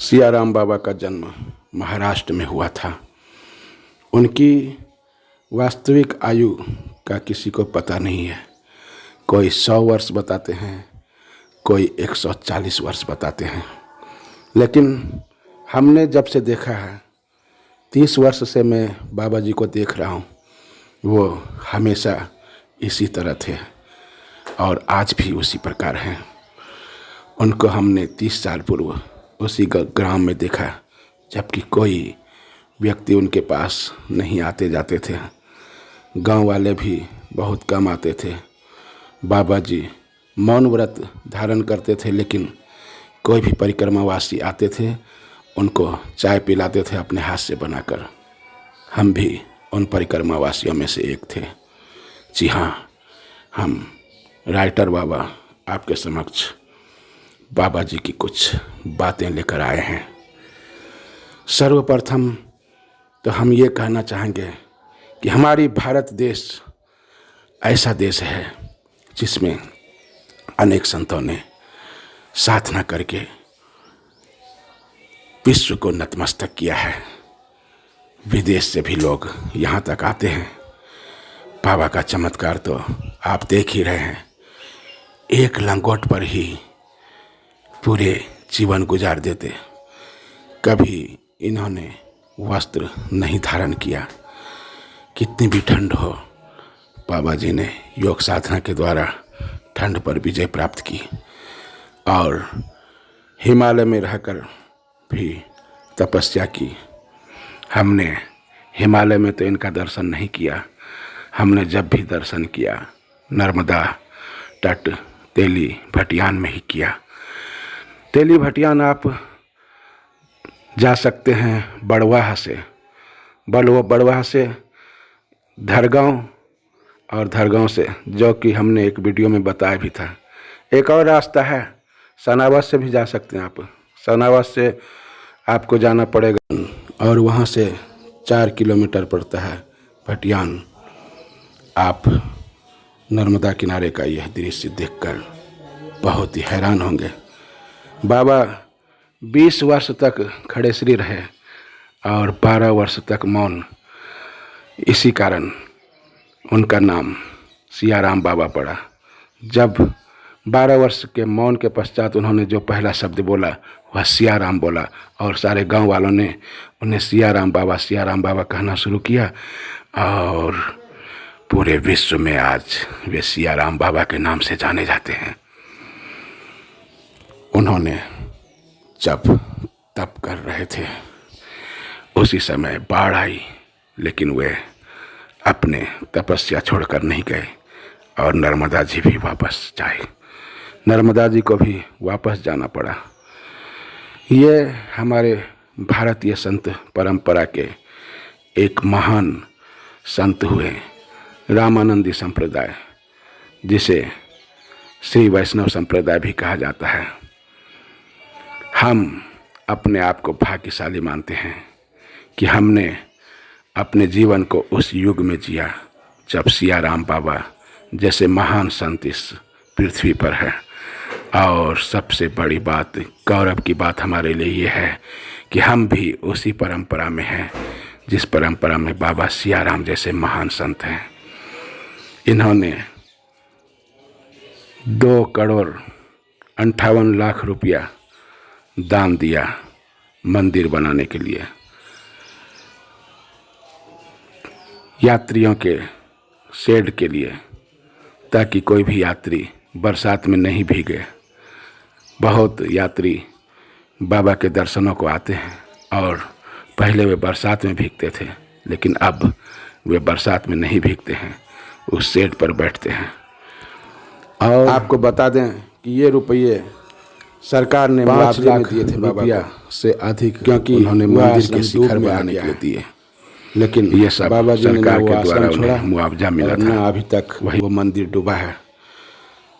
सियाराम बाबा का जन्म महाराष्ट्र में हुआ था। उनकी वास्तविक आयु का किसी को पता नहीं है। कोई 100 वर्ष बताते हैं, कोई 140 वर्ष बताते हैं, लेकिन हमने जब से देखा है, 30 वर्ष से मैं बाबा जी को देख रहा हूँ, वो हमेशा इसी तरह थे और आज भी उसी प्रकार हैं। उनको हमने 30 साल पूर्व उसी ग्राम में देखा, जबकि कोई व्यक्ति उनके पास नहीं आते जाते थे। गांव वाले भी बहुत कम आते थे। बाबा जी मौन व्रत धारण करते थे, लेकिन कोई भी परिक्रमावासी आते थे, उनको चाय पिलाते थे अपने हाथ से बनाकर। हम भी उन परिक्रमावासियों में से एक थे। जी हाँ, हम राइटर बाबा आपके समक्ष बाबा जी की कुछ बातें लेकर आए हैं। सर्वप्रथम तो हम ये कहना चाहेंगे कि हमारी भारत देश ऐसा देश है जिसमें अनेक संतों ने साधना करके विश्व को नतमस्तक किया है। विदेश से भी लोग यहाँ तक आते हैं। बाबा का चमत्कार तो आप देख ही रहे हैं। एक लंगोट पर ही पूरे जीवन गुजार देते। कभी इन्होंने वस्त्र नहीं धारण किया। कितनी भी ठंड हो, बाबा जी ने योग साधना के द्वारा ठंड पर विजय प्राप्त की और हिमालय में रहकर भी तपस्या की। हमने हिमालय में तो इनका दर्शन नहीं किया। हमने जब भी दर्शन किया, नर्मदा तट तेली भटियान में ही किया। तेली भटियान आप जा सकते हैं बड़वाह से, बड़वाह से धरगांव, और धरगांव से, जो कि हमने एक वीडियो में बताया भी था, एक और रास्ता है, सनावस से भी जा सकते हैं आप। सनावस से आपको जाना पड़ेगा और वहाँ से 4 किलोमीटर पड़ता है भटियान। आप नर्मदा किनारे का यह दृश्य देखकर बहुत ही हैरान होंगे। बाबा 20 वर्ष तक खड़े श्री रहे और 12 वर्ष तक मौन। इसी कारण उनका नाम सियाराम बाबा पड़ा। जब 12 वर्ष के मौन के पश्चात उन्होंने जो पहला शब्द बोला वह सियाराम बोला और सारे गांव वालों ने उन्हें सियाराम बाबा कहना शुरू किया और पूरे विश्व में आज वे सियाराम बाबा के नाम से जाने जाते हैं। उन्होंने जब तप कर रहे थे उसी समय बाढ़ आई, लेकिन वे अपने तपस्या छोड़कर नहीं गए और नर्मदा जी भी वापस जाए। नर्मदा जी को भी वापस जाना पड़ा। ये हमारे भारतीय संत परंपरा के एक महान संत हुए, रामानंदी संप्रदाय, जिसे श्री वैष्णव संप्रदाय भी कहा जाता है। हम अपने आप को भाग्यशाली मानते हैं कि हमने अपने जीवन को उस युग में जिया जब सियाराम बाबा जैसे महान संत इस पृथ्वी पर है। और सबसे बड़ी बात, गौरव की बात हमारे लिए ये है कि हम भी उसी परंपरा में हैं जिस परंपरा में बाबा सियाराम जैसे महान संत हैं। इन्होंने 2,58,00,000 रुपया दान दिया मंदिर बनाने के लिए, यात्रियों के शेड के लिए, ताकि कोई भी यात्री बरसात में नहीं भीगे। बहुत यात्री बाबा के दर्शनों को आते हैं और पहले वे बरसात में भीगते थे, लेकिन अब वे बरसात में नहीं भीगते हैं, उस शेड पर बैठते हैं। और आपको बता दें कि ये रुपये सरकार ने 5 लाख दिए थे रुपया से अधिक, क्योंकि उन्होंने मंदिर के शिखर में आने के लिए दिए। लेकिन ये सब बाबा जी सरकार के द्वारा उन्हें मुआवजा मिला था। अभी तक वही वो मंदिर डूबा है।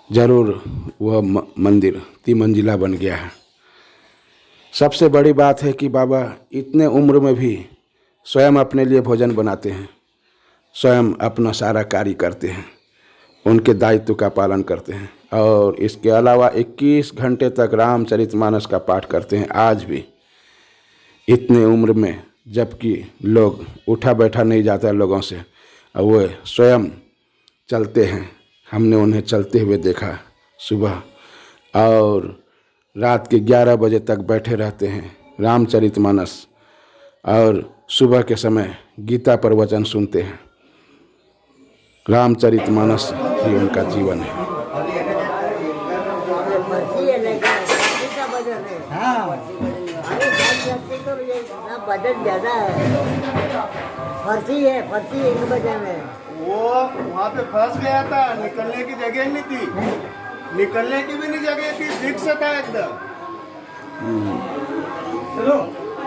जरूर वह मंदिर 3 मंजिला बन गया है। सबसे बड़ी बात है कि बाबा इतने उम्र में भी स्वयं अपने लिए भोजन बनाते हैं, स्वयं अपना सारा कार्य करते हैं, उनके दायित्व का पालन करते हैं और इसके अलावा 21 घंटे तक रामचरितमानस का पाठ करते हैं। आज भी इतने उम्र में, जबकि लोग उठा बैठा नहीं जाता लोगों से, और वो स्वयं चलते हैं। हमने उन्हें चलते हुए देखा सुबह, और रात के 11 बजे तक बैठे रहते हैं रामचरितमानस, और सुबह के समय गीता प्रवचन सुनते हैं। रामचरितमानस ही उनका जीवन है। बजट ज्यादा है, फर्जी 1 बजे में वो वहाँ पे फंस गया था, निकलने की जगह नहीं थी, निकलने की भी नहीं जगह थी, फिक्स था एकदम।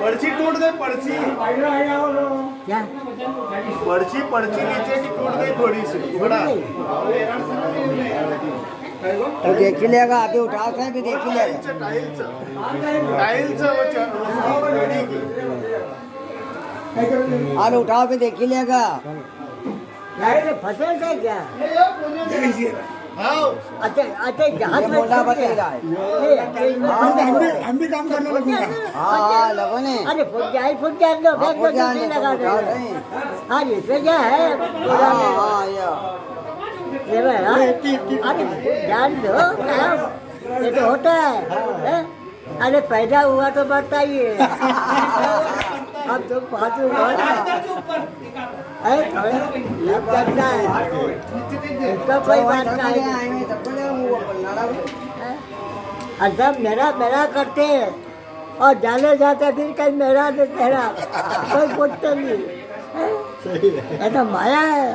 पर्ची टूट गई, पर्ची क्या पर्ची नीचे की टूट गई थोड़ी सी, बड़ा तो देख ही लेगा, अभी उठाओ से भी देख ही लेगा। टाइल्स अरे उठाओ भी देख ही लेगा। फसल था क्या? अच्छा जहाँ मोटा बतेगा, हम भी काम करने लगेंगे। हाँ लगो ने। अरे फुट जाए लो, बैग को जल्दी लगा दो। हाँ इसमें क्या है? ये अरे जान दो, ये तो होता है। अरे पैदा हुआ तो बताइए, अब तो फालतू चलता है, इसका कोई बात नहीं। और सब मेरा करते हैं, और जाने जाते फिर कहीं मेरा तो तेरा, कोई पूछते नहीं। ये तो माया है,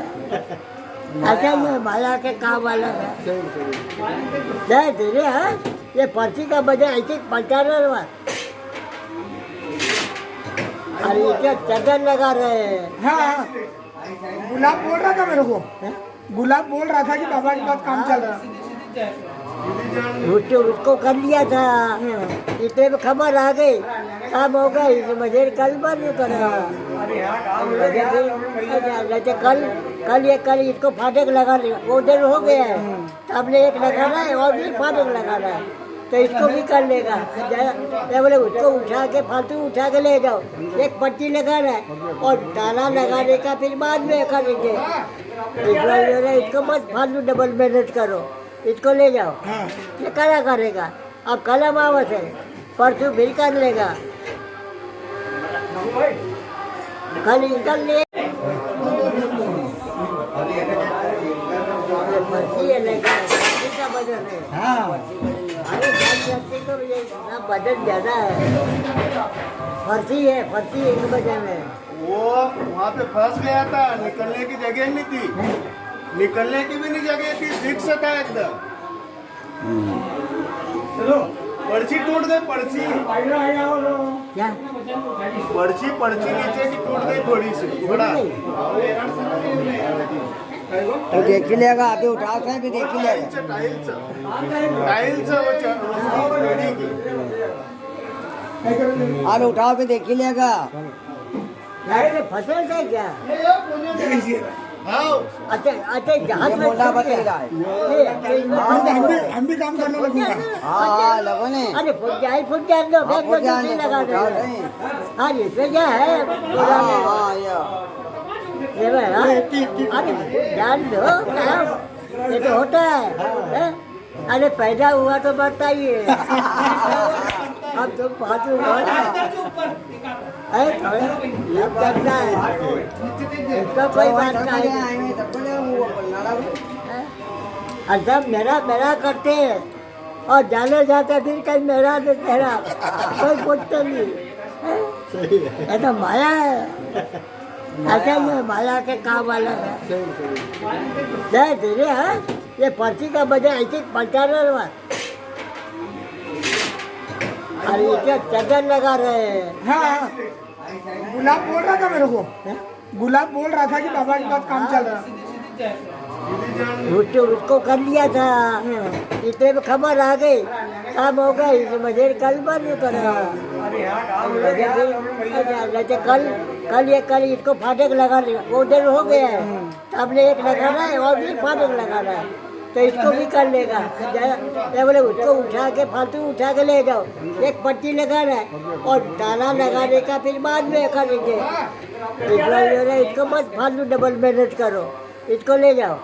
ऐसा ही माया के काम वाला है। जय धीरे है, ये पर्ची का बजाय ऐसे पलटा रहे, अरे ये चदर लगा रहे हैं। हाँ, गुलाब बोल रहा था मेरे को, गुलाब बोल रहा था कि बाबा के पास काम चल रहा। उसको कर लिया था, इतने में खबर आ गई, काम हो गई, मुझे कल बंद करा। कल इसको फाटक लगा लिया, वो दिन हो गया है, हमने एक लगाना है और भी फाटक लगाना है, तो इसको भी कर लेगा। बोले उसको उठा के फालतू उठा के ले जाओ, एक पट्टी लगाना है और ताला लगाने का फिर बाद में करेंगे। इसको मत फालतू डबल मेहनत करो, इसको ले जाओ, ये करा करेगा। अब कल अमावस है, परसों फिर कर लेगा, कल निकल ले। बजट ज्यादा है, फर्जी 1 बजे में वो वहाँ पे फंस गया था, निकलने की जगह नहीं थी, निकलने की भी नहीं जगह थी, फिक्स था एकदम। पर्ची टूट गई, पर्ची क्या पर्ची नीचे की टूट गई थोड़ी सी, बड़ा तो देख ही लेगा, अभी उठाओ से भी देख ही लेगा। टाइल्स अरे उठाओ भी देख ही लेगा। फसल था क्या? अच्छा जहाँ मोटा बतेगा, हम भी काम करने लगेंगे। हाँ लगो ने। अरे फुट जाए लो, बैग को जल्दी लगा दो। हाँ इसमें क्या है? अरे जान दो, ये तो होता है। अरे पैदा हुआ तो बताइए, अब तो फालतू चलता है, इसका कोई बात नहीं। और सब मेरा करते हैं, और जाने जाते फिर कहीं मेरा तो तेरा, कोई पूछते नहीं। ये तो माया है, ऐसा ही माया के काम वाला है। जय धीरे है, ये पर्ची का बजाय ऐसे पलटा रहे, अरे ये चदर लगा रहे हैं। हाँ, गुलाब बोल रहा था मेरे को, गुलाब बोल रहा था कि बाबा के पास काम चल रहा। उसको कर लिया था, इतने में खबर आ गई, काम हो गई, मुझे कल बंद करा। कल इसको फाटक लगा लिया, वो दिन हो गया है, हमने एक लगाना है और भी फाटक लगाना है, तो इसको भी कर लेगा। मैं बोले उसको उठा के फालतू उठा के ले जाओ, एक पट्टी लगाना है और ताला लगाने का फिर बाद में करेंगे। इसको मत फालतू डबल मेहनत करो, इसको ले जाओ,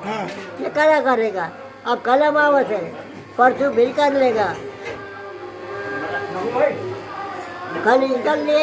ये करा करेगा। अब कल अमावस है, परसों फिर कर लेगा, कल ले